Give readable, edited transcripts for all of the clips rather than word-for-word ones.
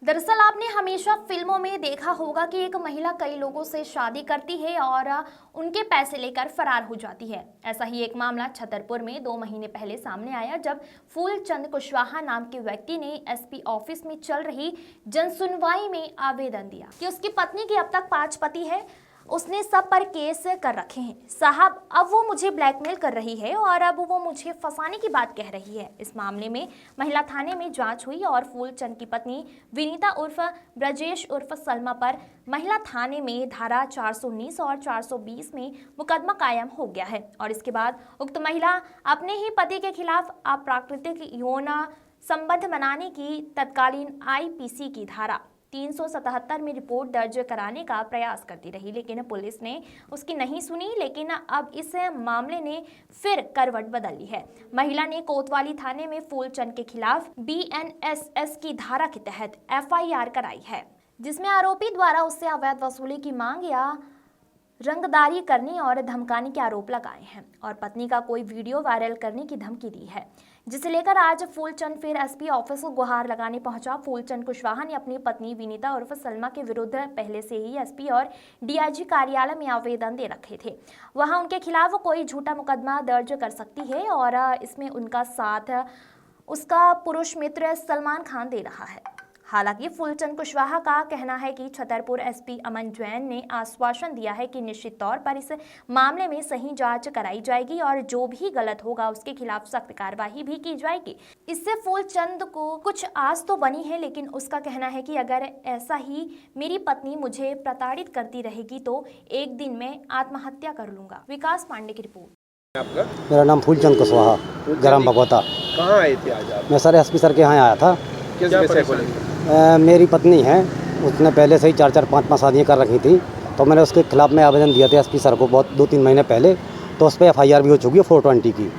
दरअसल आपने हमेशा फिल्मों में देखा होगा कि एक महिला कई लोगों से शादी करती है और उनके पैसे लेकर फरार हो जाती है। ऐसा ही एक मामला छतरपुर में 2 महीने पहले सामने आया, जब फूलचंद कुशवाहा नाम के व्यक्ति ने एसपी ऑफिस में चल रही जनसुनवाई में आवेदन दिया कि उसकी पत्नी के अब तक 5 पति है, उसने सब पर केस कर रखे हैं साहब, अब वो मुझे ब्लैकमेल कर रही है और अब वो मुझे फंसाने की बात कह रही है। इस मामले में महिला थाने में जांच हुई और फूलचंद की पत्नी विनीता उर्फ ब्रजेश उर्फ सलमा पर महिला थाने में धारा 419 और 420 में मुकदमा कायम हो गया है और इसके बाद उक्त महिला अपने ही पति के खिलाफ अप्राकृतिक यौन संबंध बनाने की तत्कालीन आईपीसी की धारा 377 में रिपोर्ट दर्ज कराने का प्रयास करती रही, लेकिन पुलिस ने उसकी नहीं सुनी। लेकिन अब इस मामले ने फिर करवट बदल ली है। महिला ने कोतवाली थाने में फूलचंद के खिलाफ बीएनएसएस की धारा के तहत एफआईआर कराई है, जिसमें आरोपी द्वारा उससे अवैध वसूली की मांग या रंगदारी करने और धमकाने के आरोप लगाए हैं और पत्नी का कोई वीडियो वायरल करने की धमकी दी है, जिसे लेकर आज फूलचंद फिर एसपी ऑफिस को गुहार लगाने पहुंचा। फूलचंद कुशवाहा ने अपनी पत्नी विनीता उर्फ सलमा के विरुद्ध पहले से ही एसपी और डीआईजी कार्यालय में आवेदन दे रखे थे। वहां उनके खिलाफ कोई झूठा मुकदमा दर्ज कर सकती है और इसमें उनका साथ उसका पुरुष मित्र सलमान खान दे रहा है। हालांकि फूलचंद कुशवाहा का कहना है कि छतरपुर एसपी अमन जैन ने आश्वासन दिया है कि निश्चित तौर पर इस मामले में सही जांच कराई जाएगी और जो भी गलत होगा उसके खिलाफ सख्त कार्रवाई भी की जाएगी। इससे फूलचंद को कुछ आस तो बनी है, लेकिन उसका कहना है कि अगर ऐसा ही मेरी पत्नी मुझे प्रताड़ित करती रहेगी तो एक दिन मैं आत्महत्या कर लूंगा। विकास पांडे की रिपोर्ट। आपका? मेरा नाम फूलचंद कुशवाहा, ग्राम भगवता। कहाँ आए थे आज आप? मैं सर एसपी सर के यहाँ आया था। किस विषय को लेकर? मेरी पत्नी है, उसने पहले से ही 4-4, 5-5 शादियाँ कर रखी थी, तो मैंने उसके खिलाफ में आवेदन दिया था एसपी सर को बहुत 2-3 महीने पहले। तो उस पर एफआईआर भी हो चुकी है 420 की।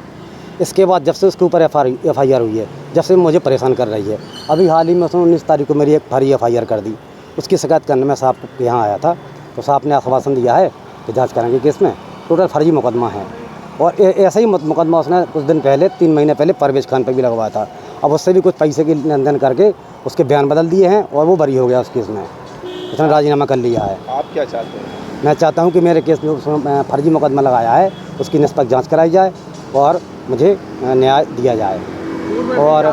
इसके बाद जब से उसके ऊपर एफआईआर हुई है, जब से मुझे परेशान कर रही है। अभी हाल ही में उसने 19 तारीख को मेरी एक भारी एफआईआर कर दी। उसकी शिकायत करने में साहब के यहाँ आया था, तो साहब ने आश्वासन दिया है कि जाँच करेंगे केस में। टोटल फर्जी मुकदमा है और ऐसा ही मुकदमा उसने कुछ दिन पहले 3 महीने पहले परवेज खान पर भी लगवाया था। अब उससे भी कुछ पैसे की लेन देन करके उसके बयान बदल दिए हैं और वो बरी हो गया उस केस में। उसने राजीनामा कर लिया है। आप क्या चाहते हैं? मैं चाहता हूं कि मेरे केस में उसने फर्जी मुकदमा लगाया है, उसकी निष्पक्ष जांच कराई जाए और मुझे न्याय दिया जाए। और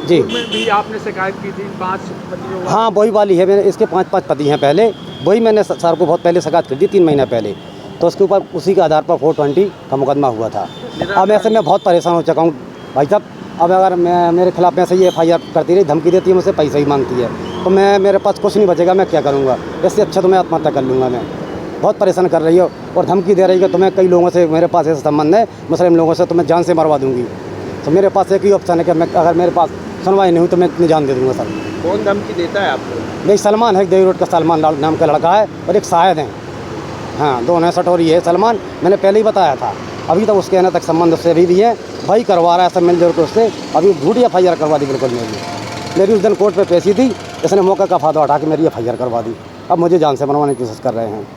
जी भी आपने शिकायत की थी 5 पतियों? हाँ, वही वाली है। मैंने इसके 5 पति हैं पहले, वही मैंने सर को बहुत पहले शिकायत कर दी 3 महीने पहले। तो उसके ऊपर उसी के आधार पर 420 का मुकदमा हुआ था। अब ऐसे मैं बहुत परेशान हो चुका हूँ भाई साहब। अब अगर मैं मेरे खिलाफ ऐसे ही एफआईआर करती रही, धमकी देती है, मुझसे पैसा ही मांगती है, तो मेरे पास कुछ नहीं बचेगा। मैं क्या करूँगा? इससे अच्छा तो मैं आत्महत्या कर लूँगा। मैं बहुत परेशान कर रही हो और धमकी दे रही है। तो मैं कई लोगों से, मेरे पास ऐसे संबंध है मुस्लिम लोगों से, तो मैं जान से मरवा दूँगी। तो मेरे पास एक ही ऑप्शन है कि मैं, अगर मेरे पास सुनवाई नहीं हुई तो मैं इतनी जान दे दूँगा सर। कौन धमकी देता है आपको? भाई सलमान है, देवी रोड का सलमान नाम का लड़का है और एक शायद है। हाँ, 2 सटोरी है सलमान। मैंने पहले ही बताया था। अभी तक उसके आने तक संबंध उससे अभी भी है, भाई करवा रहा है सब मिलजुल के उससे। अभी झूठी एफआईआर करवा दी बिल्कुल मेरी उस दिन कोर्ट पे पेशी थी, इसने मौका का फायदा उठा के मेरी एफआईआर करवा दी। अब मुझे जान से मरवाने की कोशिश कर रहे हैं।